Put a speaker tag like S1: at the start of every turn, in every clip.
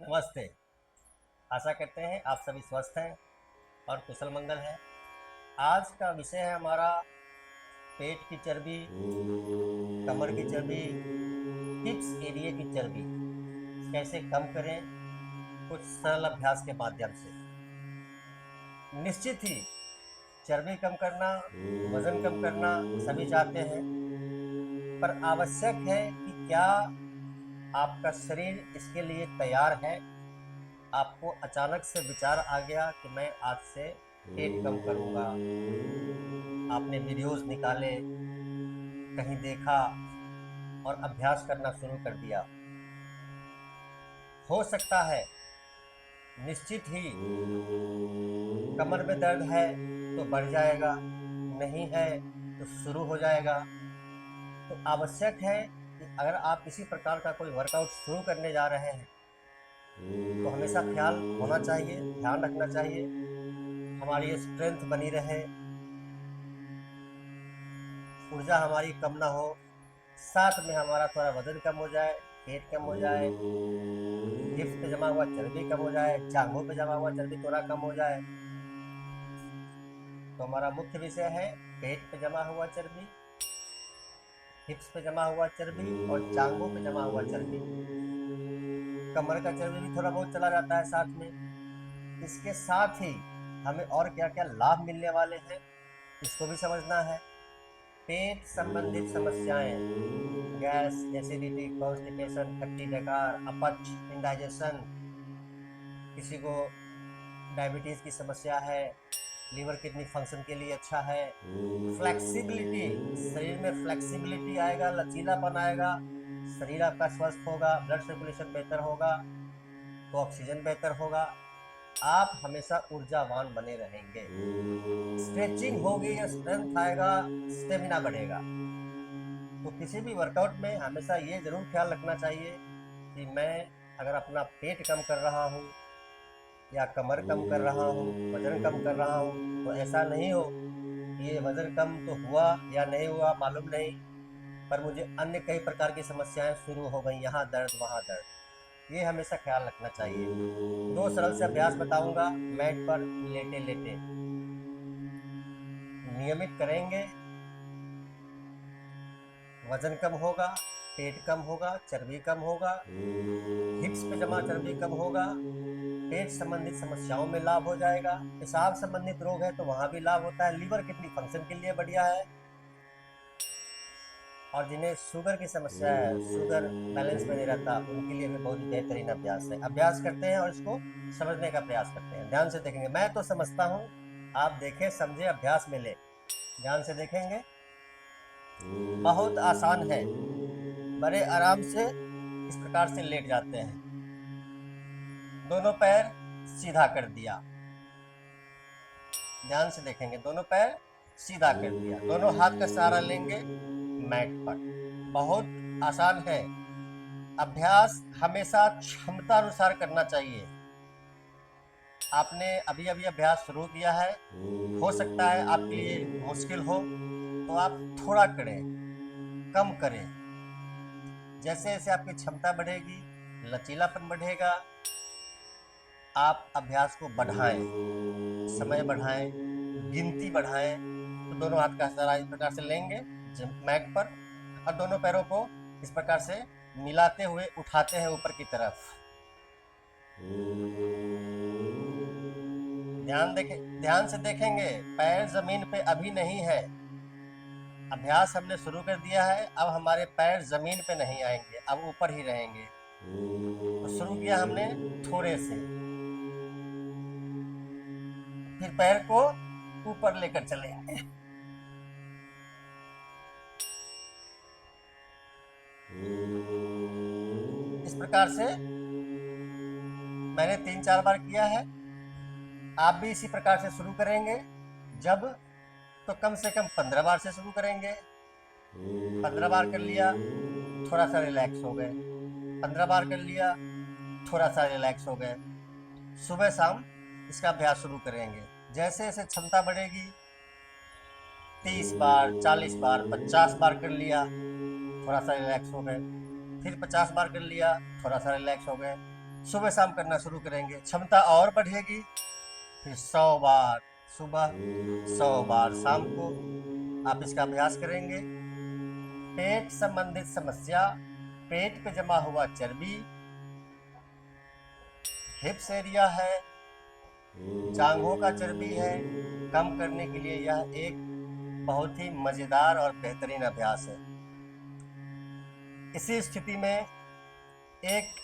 S1: नमस्ते। आशा करते हैं आप सभी स्वस्थ हैं और कुशल मंगल हैं। आज का विषय है हमारा पेट की चर्बी, कमर की चर्बी, हिप्स एरिया की चर्बी कैसे कम करें कुछ सरल अभ्यास के माध्यम से। निश्चित ही चर्बी कम करना, वजन कम करना सभी चाहते हैं, पर आवश्यक है कि क्या आपका शरीर इसके लिए तैयार है। आपको अचानक से विचार आ गया कि मैं आज से पेट कम करूंगा। आपने वीडियोस निकाले, कहीं देखा और अभ्यास करना शुरू कर दिया। हो सकता है निश्चित ही कमर में दर्द है तो बढ़ जाएगा, नहीं है तो शुरू हो जाएगा। तो आवश्यक है कि अगर आप किसी प्रकार का कोई वर्कआउट शुरू करने जा रहे हैं तो हमेशा ख्याल होना चाहिए, ध्यान रखना चाहिए हमारी स्ट्रेंथ बनी रहे, ऊर्जा हमारी कम ना हो, साथ में हमारा थोड़ा वजन कम हो जाए, पेट कम हो जाए, हिप्स पे जमा हुआ चर्बी कम हो जाए, जांघों पे जमा हुआ चर्बी थोड़ा कम हो जाए। तो हमारा मुख्य विषय है पेट पे जमा हुआ चर्बी, हिप्स पे जमा हुआ चर्बी और जांघों पे जमा हुआ चर्बी। कमर का चर्बी भी थोड़ा बहुत चला जाता है साथ में। इसके साथ ही हमें और क्या क्या लाभ मिलने वाले हैं इसको भी समझना है। पेट संबंधित समस्याएं, गैस, एसिडिटी, कॉन्स्टिपेशन, खट्टी डकार, अपच, इंडाइजेशन, किसी को डायबिटीज की समस्या है, लीवर किडनी फंक्शन के लिए अच्छा है। फ्लेक्सिबिलिटी, शरीर में फ्लेक्सिबिलिटी आएगा, लचीलापन आएगा, शरीर आपका स्वस्थ होगा, ब्लड सर्कुलेशन बेहतर होगा तो ऑक्सीजन बेहतर होगा, आप हमेशा ऊर्जावान बने रहेंगे। स्ट्रेचिंग होगी या स्ट्रेंथ आएगा, स्टेमिना बढ़ेगा। तो किसी भी वर्कआउट में हमेशा ये जरूर ख्याल रखना चाहिए कि मैं अगर अपना पेट कम कर रहा हूँ या कमर कम कर रहा हूँ, वजन कम कर रहा हूँ, तो ऐसा नहीं हो कि ये वजन कम तो हुआ या नहीं हुआ मालूम नहीं, पर मुझे अन्य कई प्रकार की समस्याएं शुरू हो गई, यहाँ दर्द वहाँ दर्द। ये हमेशा ख्याल रखना चाहिए। दो सरल से अभ्यास बताऊंगा, मैट पर लेटे लेटे नियमित करेंगे, वजन कम होगा, पेट कम होगा, चर्बी कम होगा, हिप्स पे जमा चर्बी कम होगा, पेट संबंधित समस्याओं में लाभ हो जाएगा, पेशाब संबंधित रोग है तो वहां भी लाभ होता है, लीवर किडनी फंक्शन के लिए बढ़िया है, और जिन्हें शुगर की समस्या है, शुगर बैलेंस में नहीं रहता, उनके लिए भी बहुत बेहतरीन अभ्यास है। अभ्यास करते हैं और इसको समझने का प्रयास करते हैं, ध्यान से देखेंगे। मैं तो समझता हूँ, आप देखें, समझे, अभ्यास में ले, ध्यान से देखेंगे। बहुत आसान है, बड़े आराम से इस प्रकार से लेट जाते हैं, दोनों पैर सीधा कर दिया, ध्यान से देखेंगे, दोनों पैर सीधा कर दिया, दोनों हाथ का सहारा लेंगे मैट पर। बहुत आसान है। अभ्यास हमेशा क्षमता अनुसार करना चाहिए। आपने अभी अभी अभ्यास शुरू किया है, हो सकता है आपके लिए मुश्किल हो, तो आप थोड़ा करें, कम करें। जैसे जैसे आपकी क्षमता बढ़ेगी, लचीलापन बढ़ेगा, आप अभ्यास को बढ़ाएं, समय बढ़ाएं, गिनती बढ़ाएं। तो दोनों हाथ का सहारा इस प्रकार से लेंगे मैट पर और दोनों पैरों को इस प्रकार से मिलाते हुए उठाते हैं ऊपर की तरफ। ध्यान से देखेंगे, पैर जमीन पे अभी नहीं है। अभ्यास हमने शुरू कर दिया है, अब हमारे पैर जमीन पे नहीं आएंगे, अब ऊपर ही रहेंगे। तो शुरू किया हमने थोड़े से, फिर पैर को ऊपर लेकर चलेंगे। इस प्रकार से मैंने 3-4 बार किया है, आप भी इसी प्रकार से शुरू करेंगे। जब तो कम से कम 15 बार से शुरू करेंगे। 15 बार कर लिया, थोड़ा सा रिलैक्स हो गए, 15 बार कर लिया, थोड़ा सा रिलैक्स हो गए। सुबह शाम इसका अभ्यास शुरू करेंगे। जैसे जैसे क्षमता बढ़ेगी, 30 बार, 40 बार, 50 बार कर लिया, थोड़ा सा रिलैक्स हो गए, फिर 50 बार कर लिया, थोड़ा सा रिलैक्स हो गए, सुबह शाम करना शुरू करेंगे, क्षमता और बढ़ेगी। फिर 100 बार सुबह, 100 बार शाम को आप इसका अभ्यास करेंगे। पेट संबंधित समस्या, पेट पे जमा हुआ चर्बी, हिप्स एरिया है, जांघों का चर्बी है, कम करने के लिए यह एक बहुत ही मजेदार और बेहतरीन अभ्यास है। इसी स्थिति में एक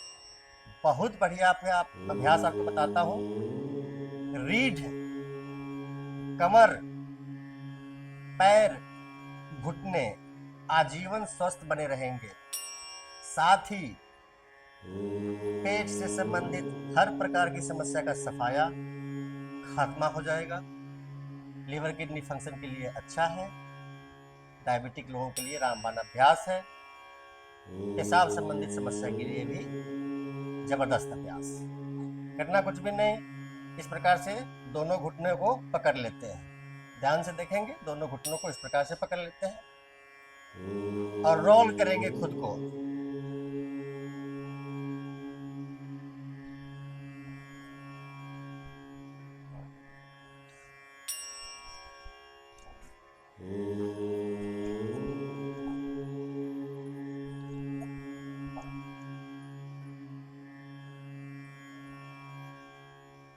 S1: बहुत बढ़िया अभ्यास आपको बताता हूं। रीढ़, कमर, पैर, घुटने आजीवन स्वस्थ बने रहेंगे। साथ ही पेट से संबंधित हर प्रकार की समस्या का सफाया खात्मा हो जाएगा। लीवर किडनी फंक्शन के लिए अच्छा है। डायबिटिक लोगों के लिए रामबाण अभ्यास है। पेशाब संबंधित समस्या के लिए भी जबरदस्त अभ्यास। करना कुछ भी नहीं, इस प्रकार से दोनों घुटनों को पकड़ लेते हैं। ध्यान से देखेंगे, दोनों घुटनों को इस प्रकार से पकड़ लेते हैं और रोल करेंगे खुद को।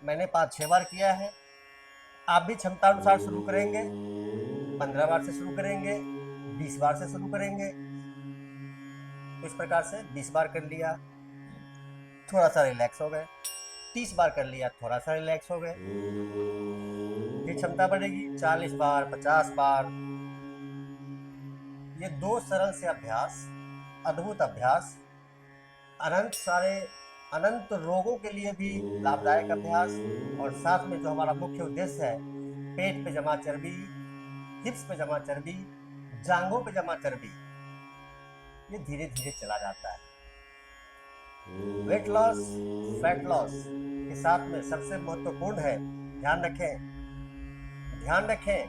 S1: मैंने 5-6 बार किया है। आप भी क्षमता अनुसार शुरू करेंगे। 15 बार से शुरू करेंगे, 20 बार से शुरू करेंगे। तो इस प्रकार से 20 बार कर लिया, थोड़ा सा रिलैक्स हो गए। 30 बार कर लिया, थोड़ा सा रिलैक्स हो गए। फिर क्षमता बढ़ेगी, 40 बार, 50 बार। ये 2 सरल से अभ्यास, अद्भुत अभ्यास, अनंत रोगों के लिए भी लाभदायक अभ्यास। और साथ में जो हमारा मुख्य उद्देश्य है, पेट पे जमा चर्बी, हिप्स पे जमा चर्बी, जांघों पे जमा चर्बी, ये धीरे धीरे चला जाता है। वेट लॉस, फैट लॉस के साथ में सबसे महत्वपूर्ण है, ध्यान रखें,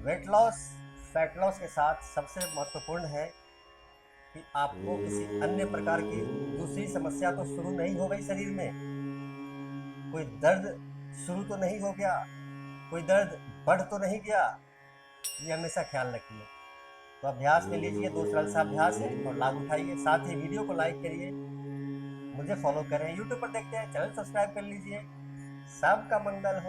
S1: वेट लॉस, फैट लॉस के साथ सबसे महत्वपूर्ण है कि आपको किसी अन्य प्रकार की दूसरी समस्या तो शुरू नहीं हो गई शरीर में। कोई दर्द शुरू तो नहीं हो गया, कोई दर्द बढ़ तो नहीं गया, ये हमेशा ख्याल रखिए। तो अभ्यास में लीजिए, 2 सरल सा अभ्यास है और लाभ उठाइए। साथ ही वीडियो को लाइक करिए, मुझे फॉलो करें। यूट्यूब पर देखते हैं, चैनल सब्सक्राइब कर लीजिए। सबका मंगल हो।